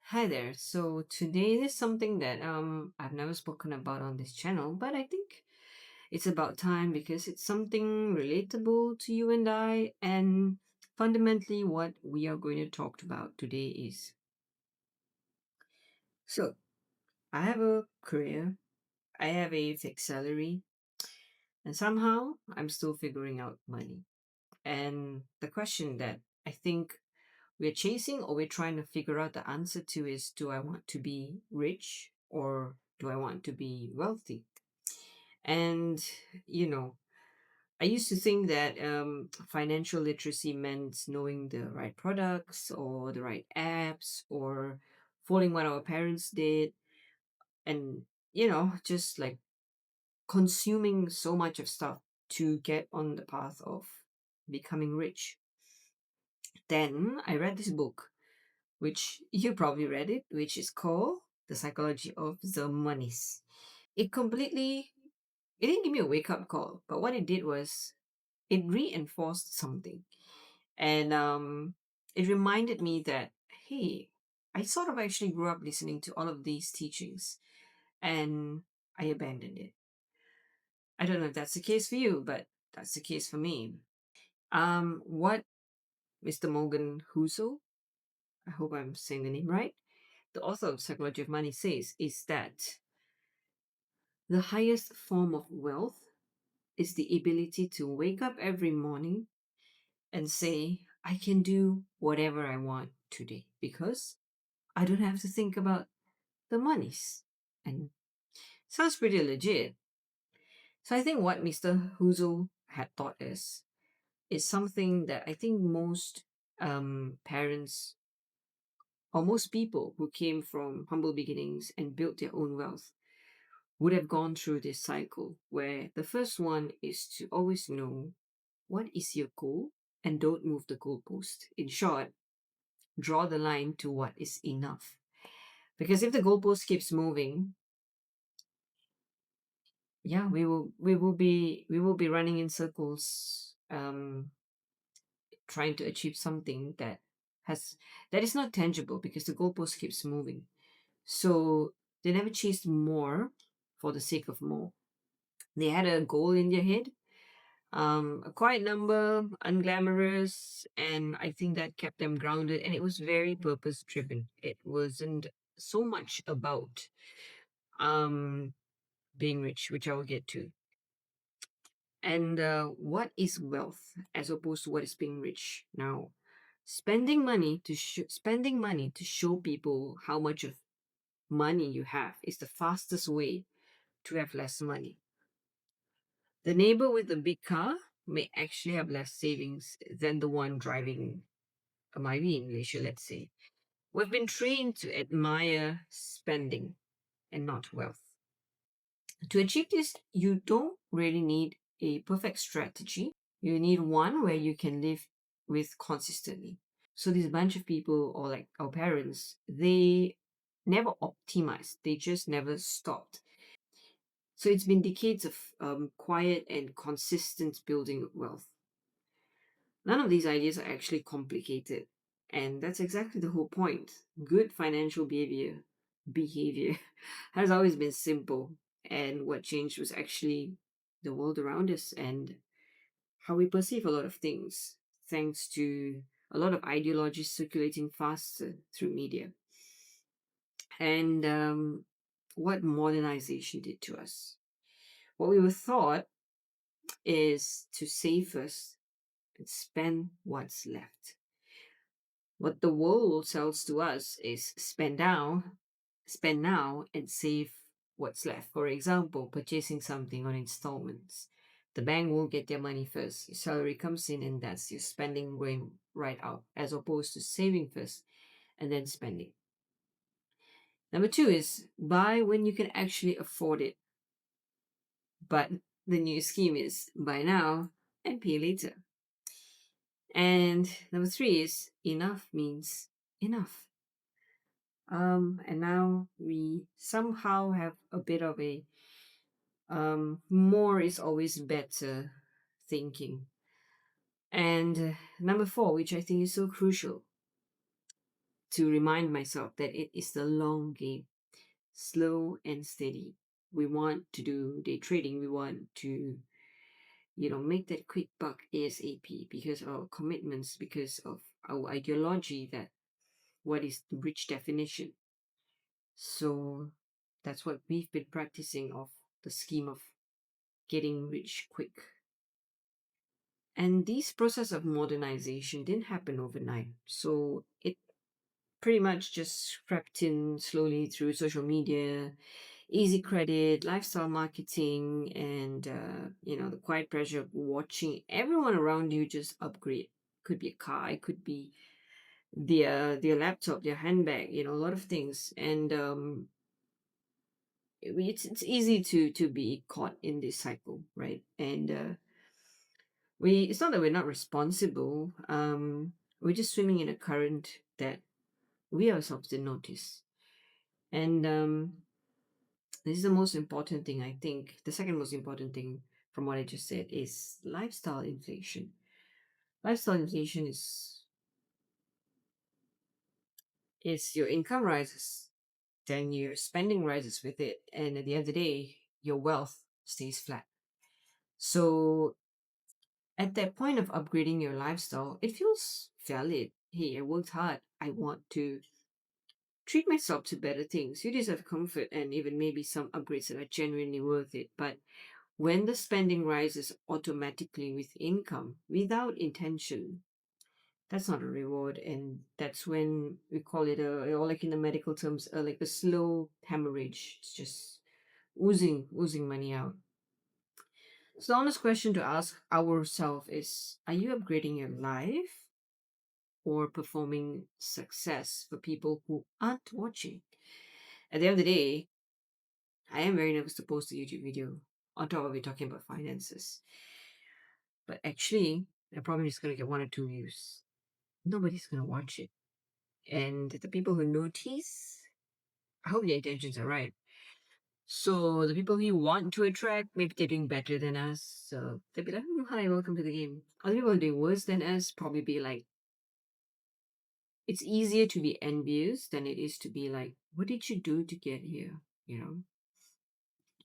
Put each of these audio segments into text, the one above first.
Hi there. So today is something that I've never spoken about on this channel, but I think it's about time because it's something relatable to you and I, and fundamentally what we are going to talk about today is so I have a career, I have a fixed salary, and somehow I'm still figuring out money. And the question that I think we're chasing or we're trying to figure out the answer to is, do I want to be rich or do I want to be wealthy? And, you know, I used to think that financial literacy meant knowing the right products or the right apps or following what our parents did and, just like consuming so much of stuff to get on the path of becoming rich. Then I read this book which you probably read it, which is called The Psychology of the Monies. It didn't give me a wake up call, but what it did was it reinforced something. And it reminded me that, hey, I sort of actually grew up listening to all of these teachings and I abandoned it. I don't know if that's the case for you, but that's the case for me. What Mr. Morgan Housel, I hope I'm saying the name right, the author of Psychology of Money says is that the highest form of wealth is the ability to wake up every morning and say, I can do whatever I want today because I don't have to think about the monies. And sounds pretty legit. So I think what Mr. Huzel had taught us is something that I think most parents or most people who came from humble beginnings and built their own wealth would have gone through this cycle where the first one is to always know what is your goal and don't move the goalpost. In short, draw the line to what is enough. Because if the goalpost keeps moving, yeah, we will be running in circles, trying to achieve something has that is not tangible because the goalpost keeps moving. So they never chased more for the sake of more. They had a goal in their head, a quiet number, unglamorous, and I think that kept them grounded. And it was very purpose driven. It wasn't so much about um, being rich, which I will get to. And what is wealth as opposed to what is being rich? Now, spending money to show people how much of money you have is the fastest way to have less money. The neighbor with the big car may actually have less savings than the one driving a Myvi in Malaysia, let's say. We've been trained to admire spending and not wealth. To achieve this, you don't really need a perfect strategy. You need one where you can live with consistently. So this bunch of people, or like our parents, they never optimized. They just never stopped. So it's been decades of quiet and consistent building of wealth. None of these ideas are actually complicated. And that's exactly the whole point. Good financial behavior has always been simple. And what changed was actually the world around us and how we perceive a lot of things, thanks to a lot of ideologies circulating faster through media. And what modernization did to us. What we were taught is to save first and spend what's left. What the world sells to us is spend now, and save what's left. For example, purchasing something on installments. The bank will get their money first. Your salary comes in, and that's your spending going right out, as opposed to saving first and then spending. Number two is buy when you can actually afford it. But the new scheme is buy now and pay later. And number three is enough means enough. And now we somehow have a bit of a more is always better thinking. And number four, which I think is so crucial, to remind myself that it is the long game, slow and steady. We want to do day trading. We want to, make that quick buck ASAP because of our commitments, because of our ideology that what is the rich definition. So that's what we've been practicing of the scheme of getting rich quick. And this process of modernization didn't happen overnight. So it pretty much just crept in slowly through social media, easy credit, lifestyle marketing, and the quiet pressure of watching everyone around you just upgrade. Could be a car, it could be their laptop, their handbag, a lot of things. And it's easy to be caught in this cycle, right? And we it's not that we're not responsible. We're just swimming in a current that we ourselves didn't notice. And this is the most important thing, I think. The second most important thing from what I just said is lifestyle inflation. Lifestyle inflation is your income rises, then your spending rises with it, and at the end of the day, your wealth stays flat. So at that point of upgrading your lifestyle, it feels valid. Hey, I worked hard. I want to treat myself to better things. You deserve comfort and even maybe some upgrades that are genuinely worth it. But when the spending rises automatically with income without intention, that's not a reward. And that's when we call it or like in the medical terms, like a slow hemorrhage. It's just oozing money out. So the honest question to ask ourselves is, are you upgrading your life or performing success for people who aren't watching? At the end of the day, I am very nervous to post a YouTube video on top of it talking about finances. But actually, I'm probably just going to get one or two views. Nobody's going to watch it. And the people who notice, I hope their intentions are right. So the people we want to attract, maybe they're doing better than us. So they'll be like, hi, welcome to the game. Other people who are doing worse than us probably be like, it's easier to be envious than it is to be like, what did you do to get here?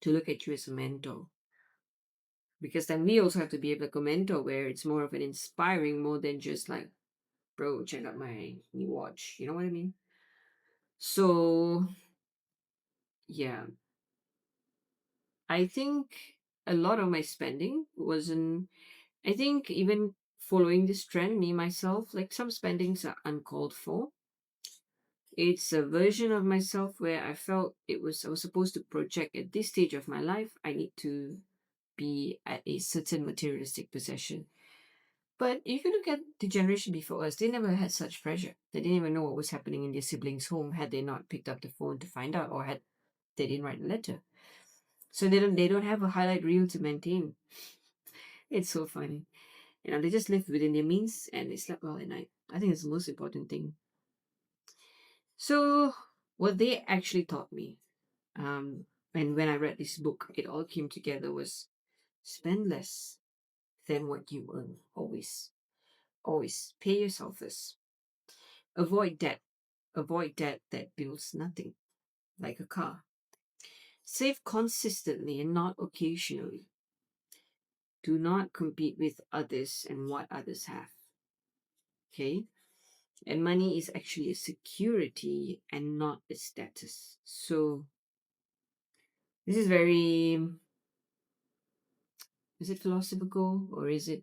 To look at you as a mentor. Because then we also have to be like a mentor where it's more of an inspiring more than just like, bro, check out my new watch. You know what I mean? So yeah, I think a lot of my spending wasn't, I think even following this trend, me myself, like some spendings are uncalled for. It's a version of myself where I was supposed to project at this stage of my life, I need to be at a certain materialistic possession. But if you look at the generation before us, they never had such pressure. They didn't even know what was happening in their siblings' home had they not picked up the phone to find out, or had they didn't write a letter. So they don't have a highlight reel to maintain. It's so funny. They just live within their means and they slept well at night. I think it's the most important thing. So what they actually taught me, and when I read this book, it all came together was spend less than what you earn. Always. Always pay yourself first. Avoid debt. Avoid debt that builds nothing, like a car. Save consistently and not occasionally. Do not compete with others and what others have. Okay? And money is actually a security and not a status. So this is very, is it philosophical or is it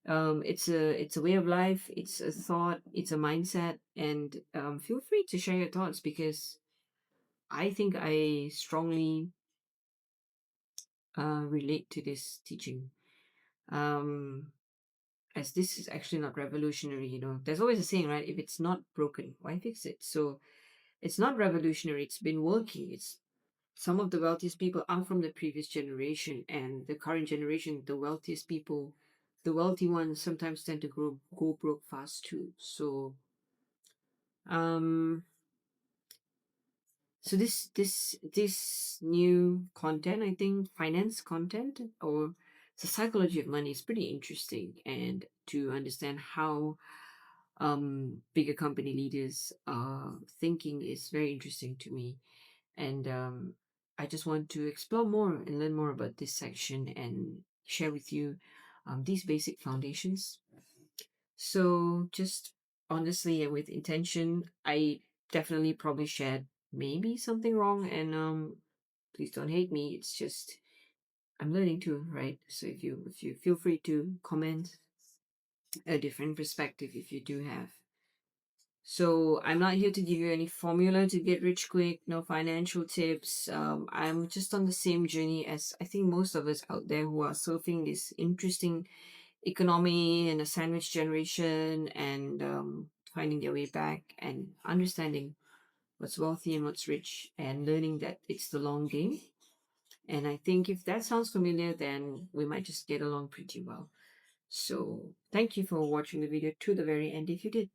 it's a way of life, it's a thought, it's a mindset, and feel free to share your thoughts because I think I strongly relate to this teaching. Um, as this is actually not revolutionary. There's always a saying, right? If it's not broken, why fix it? So it's not revolutionary. It's been working. It's some of the wealthiest people are from the previous generation, and the current generation, the wealthiest people, the wealthy ones sometimes tend to go broke fast too. So um this new content, I think finance content or the psychology of money is pretty interesting, and to understand how bigger company leaders thinking is very interesting to me. And I just want to explore more and learn more about this section and share with you these basic foundations. So, just honestly and with intention, I definitely probably shared maybe something wrong, and please don't hate me. It's just I'm learning too, right? So if you feel free to comment a different perspective if you do have. So I'm not here to give you any formula to get rich quick, no financial tips. I'm just on the same journey as I think most of us out there who are surfing this interesting economy and a sandwich generation, and finding their way back and understanding what's wealthy and what's rich and learning that it's the long game. And I think if that sounds familiar, then we might just get along pretty well. So thank you for watching the video to the very end if you did.